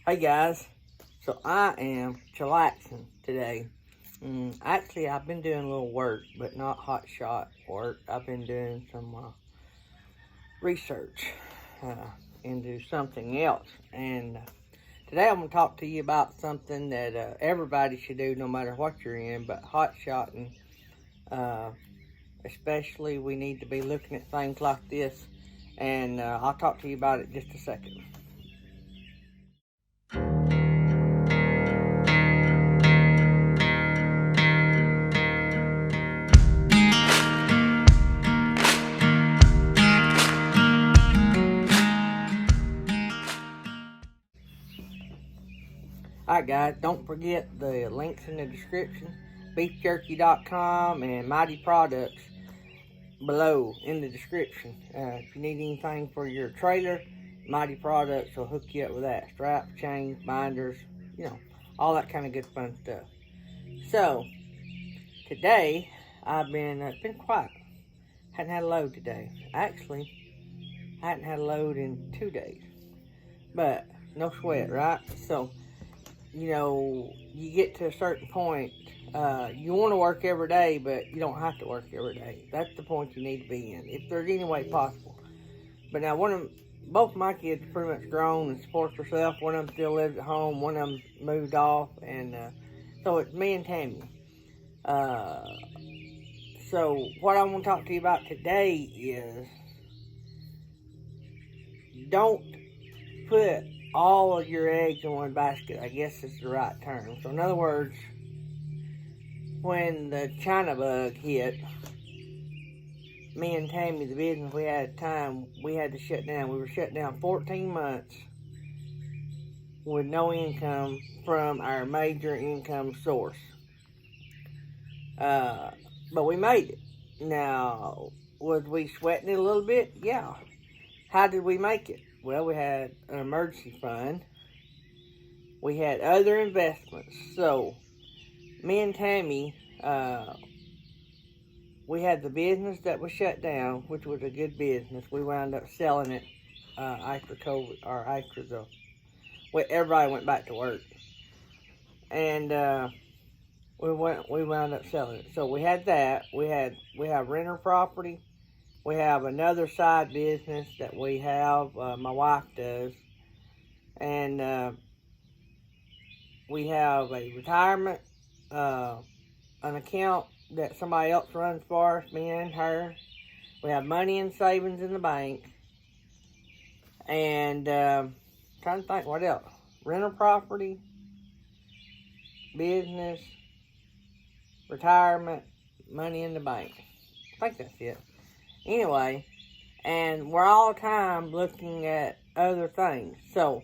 Hey guys, so I am chillaxing today. Actually, I've been doing a little work, but not hot shot work. I've been doing some research into something else. And today I'm going to talk to you about something that everybody should do no matter what you're in, but hot shotting, especially we need to be looking at things like this. And I'll talk to you about it in just a second. Alright guys, don't forget the links in the description. BeefJerky.com and Mytee Products below in the description. If you need anything for your trailer, Mytee Products will hook you up with that. Straps, chains, binders, all that kind of good fun stuff. So, today, it's been quiet. Hadn't had a load today. Actually, I hadn't had a load in 2 days. But, no sweat, right? So, you get to a certain point, you want to work every day, but you don't have to work every day. That's the point you need to be in, if there's any way possible. But now, both of my kids are pretty much grown and support themselves. One of them still lives at home, one of them moved off, and so it's me and Tammy. So what I want to talk to you about today is, don't put all of your eggs in one basket, I guess is the right term. So in other words, when the China bug hit, me and Tammy, the business we had at the time, we had to shut down. We were shut down 14 months with no income from our major income source. But we made it. Now, was we sweating it a little bit? Yeah. How did we make it? Well, we had an emergency fund. We had other investments. So, me and Tammy, we had the business that was shut down, which was a good business. We wound up selling it after COVID, or after everybody went back to work. And we wound up selling it. So we had that. We have renter property. We have another side business that we have, my wife does, and we have a retirement, an account that somebody else runs for us, me and her. We have money and savings in the bank, and trying to think what else. Rental property, business, retirement, money in the bank. I think that's it. Anyway, and we're all the time looking at other things. So,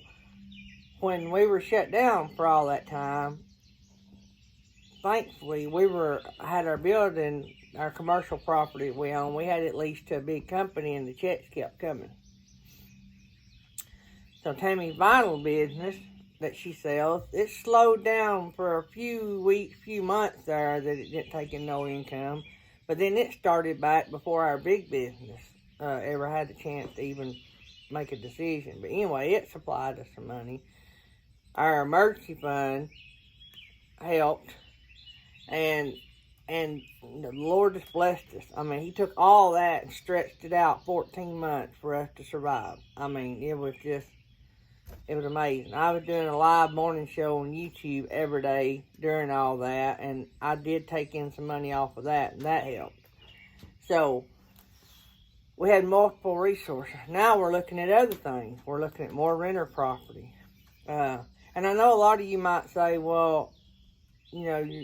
when we were shut down for all that time, thankfully, had our building, our commercial property we own, we had it leased to a big company and the checks kept coming. So, Tammy's vinyl business that she sells, it slowed down for a few weeks, few months there that it didn't take in no income. But then it started back before our big business ever had the chance to even make a decision. But anyway, it supplied us some money. Our emergency fund helped. And the Lord just blessed us. I mean, He took all that and stretched it out 14 months for us to survive. I mean, it was amazing. I was doing a live morning show on YouTube every day during all that, and I did take in some money off of that, and that helped. So, we had multiple resources. Now we're looking at other things. We're looking at more renter property. And I know a lot of you might say, well, in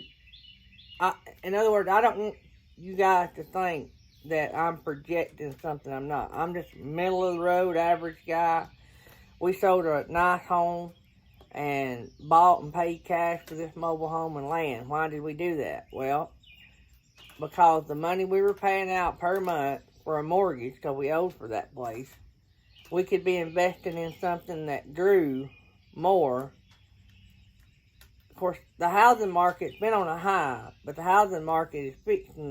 other words, I don't want you guys to think that I'm projecting something I'm not. I'm just middle of the road, average guy. We sold a nice home and bought and paid cash for this mobile home and land. Why did we do that? Well, because the money we were paying out per month for a mortgage, because we owed for that place, we could be investing in something that grew more. Of course, the housing market's been on a high, but the housing market is fixing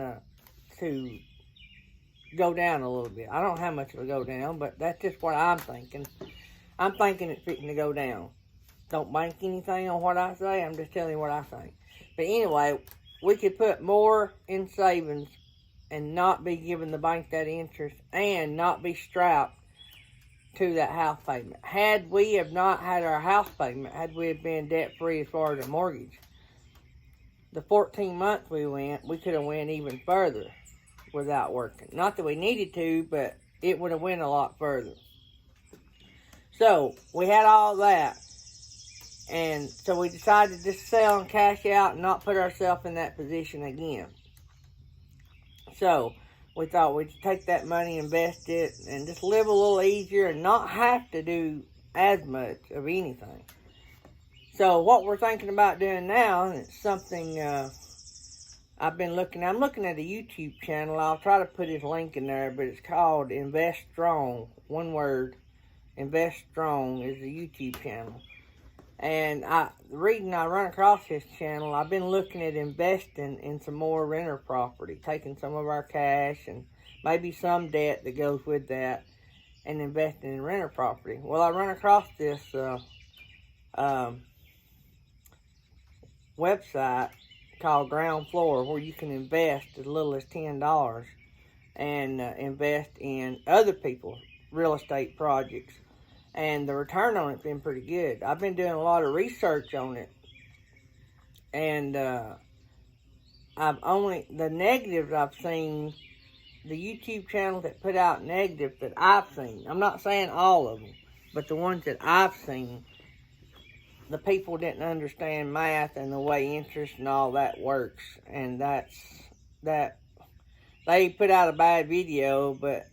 to go down a little bit. I don't know how much it'll go down, but that's just what I'm thinking. I'm thinking it's fixing to go down. don't bank anything on what I say. I'm just telling you what I think. But anyway, we could put more in savings and not be giving the bank that interest and not be strapped to that house payment. Had we have not had our house payment, had we have been debt-free as far as a mortgage, the 14 months we went, we could have went even further without working. Not that we needed to, but it would have went a lot further. So, we had all that. And so we decided to just sell and cash out and not put ourselves in that position again. So, we thought we'd take that money, invest it, and just live a little easier and not have to do as much of anything. So, what we're thinking about doing now, and it's something I'm looking at a YouTube channel. I'll try to put his link in there, but it's called Invest Strong. One word, Invest Strong is the YouTube channel. And the reason I run across his channel, I've been looking at investing in some more renter property, taking some of our cash and maybe some debt that goes with that, and investing in renter property. Well, I run across this website called Ground Floor, where you can invest as little as $10 and invest in other people's real estate projects. And the return on it's been pretty good. I've been doing a lot of research on it. And the negatives I've seen, the YouTube channels that put out negatives that I've seen, I'm not saying all of them, but the ones that I've seen, the people didn't understand math and the way interest and all that works. And that they put out a bad video, but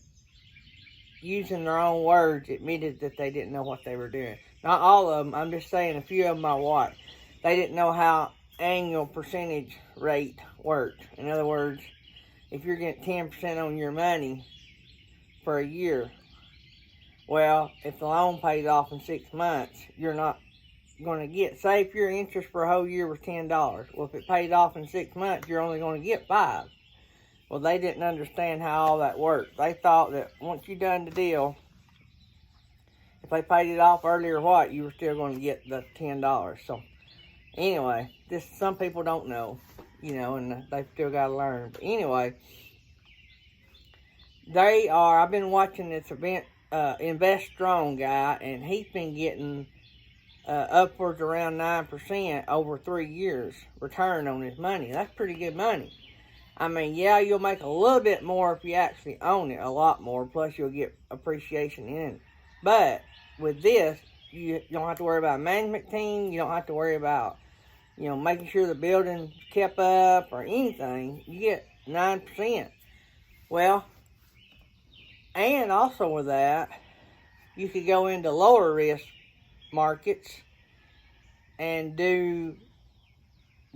using their own words, admitted that they didn't know what they were doing. Not all of them. I'm just saying a few of them I watched. They didn't know how annual percentage rate worked. In other words, if you're getting 10% on your money for a year, well, if the loan pays off in 6 months, you're not going to get, say if your interest for a whole year was $10. Well, if it pays off in 6 months, you're only going to get $5. Well, they didn't understand how all that worked. They thought that once you done the deal, if they paid it off early or what, you were still going to get the $10. So, anyway, some people don't know, and they've still got to learn. But anyway, I've been watching this event, Invest Strong guy, and he's been getting upwards around 9% over 3 years return on his money. That's pretty good money. I mean, yeah, you'll make a little bit more if you actually own it, a lot more, plus you'll get appreciation in it. But with this, you don't have to worry about a management team, you don't have to worry about, making sure the building's kept up or anything. You get 9%. Well, and also with that, you could go into lower risk markets and do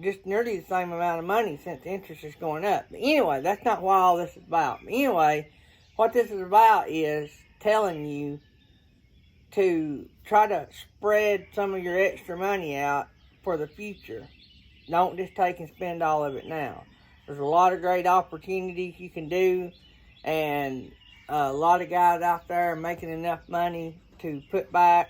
just nearly the same amount of money since the interest is going up. But anyway, that's not what all this is about. But anyway, what this is about is telling you to try to spread some of your extra money out for the future. Don't just take and spend all of it now. There's a lot of great opportunities you can do, and a lot of guys out there are making enough money to put back.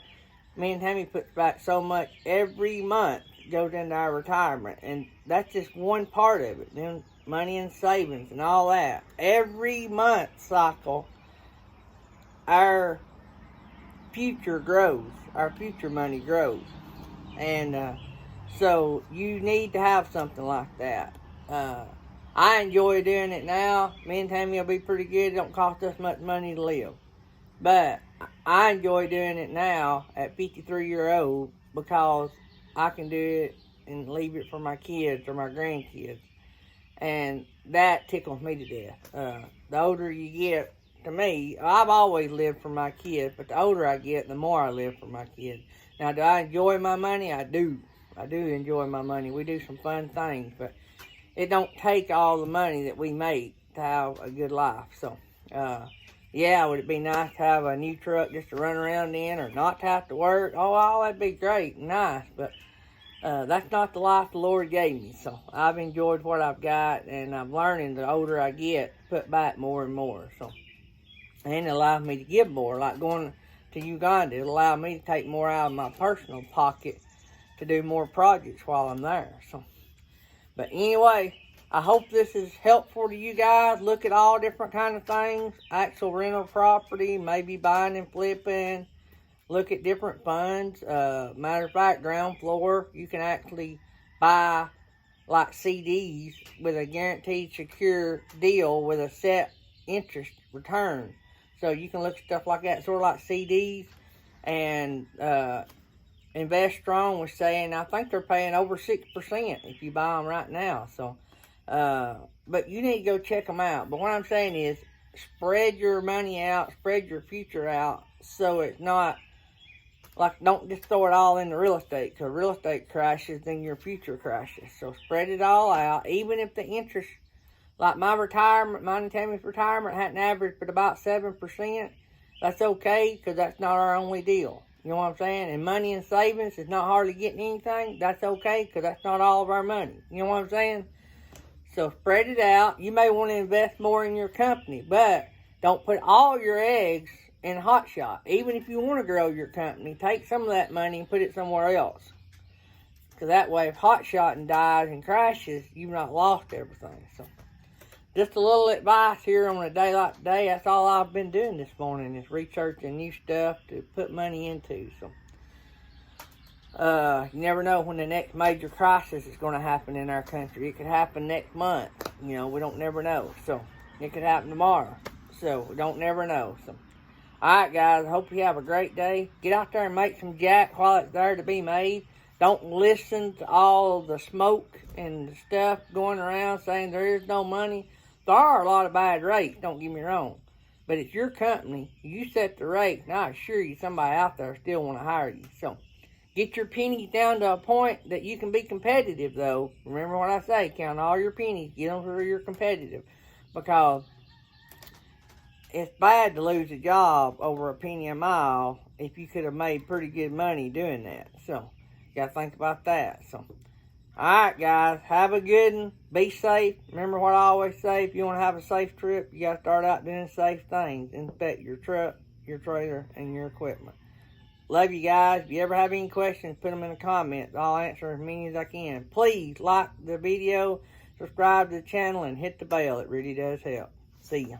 Me and Tammy puts back so much every month goes into our retirement, and that's just one part of it. Then money and savings and all that. Every month cycle, our future grows. Our future money grows. And so you need to have something like that. I enjoy doing it now. Me and Tammy will be pretty good. It don't cost us much money to live. But I enjoy doing it now at 53 years old because I can do it and leave it for my kids or my grandkids. And that tickles me to death. The older you get, to me, I've always lived for my kids, but the older I get, the more I live for my kids. Now, do I enjoy my money? I do. I do enjoy my money. We do some fun things, but it don't take all the money that we make to have a good life. So, yeah, would it be nice to have a new truck just to run around in or not to have to work? Oh, that'd be great, nice, but that's not the life the Lord gave me. So I've enjoyed what I've got, and I'm learning the older I get, put back more and more. So, and it allows me to give more, like going to Uganda. It'll allow me to take more out of my personal pocket to do more projects while I'm there. So, but anyway, I hope this is helpful to you guys. Look at all different kind of things. Actual rental property, maybe buying and flipping. Look at different funds. Matter of fact, ground floor, you can actually buy like CDs with a guaranteed secure deal with a set interest return. So you can look at stuff like that, sort of like CDs. And Invest Strong was saying, I think they're paying over 6% if you buy them right now. So, but you need to go check them out. But what I'm saying is, spread your money out, spread your future out, so it's not like, don't just throw it all into real estate, because real estate crashes, then your future crashes. So spread it all out, even if the interest, like mine and Tammy's retirement hadn't averaged but about 7%, that's okay, because that's not our only deal. You know what I'm saying? And money and savings is not hardly getting anything. That's okay, because that's not all of our money. You know what I'm saying? So spread it out. You may want to invest more in your company, but don't put all your eggs in Hotshot. Even if you want to grow your company, take some of that money and put it somewhere else. Because that way, if Hotshot dies and crashes, you've not lost everything. So, just a little advice here on a day like today. That's all I've been doing this morning, is researching new stuff to put money into. So, you never know when the next major crisis is going to happen in our country. It could happen next month. You know, we don't never know. So, it could happen tomorrow. So, we don't never know. So, alright guys, I hope you have a great day. Get out there and make some jack while it's there to be made. Don't listen to all the smoke and the stuff going around saying there is no money. There are a lot of bad rates, don't get me wrong. But it's your company. You set the rate, and I assure you somebody out there still want to hire you. So, get your pennies down to a point that you can be competitive, though. Remember what I say, count all your pennies, get them where you're competitive. Because it's bad to lose a job over a penny a mile if you could have made pretty good money doing that. So, you got to think about that. So, alright guys, have a good one. Be safe. Remember what I always say, if you want to have a safe trip, you got to start out doing safe things. Inspect your truck, your trailer, and your equipment. Love you guys. If you ever have any questions, put them in the comments. I'll answer as many as I can. Please like the video, subscribe to the channel, and hit the bell. It really does help. See ya.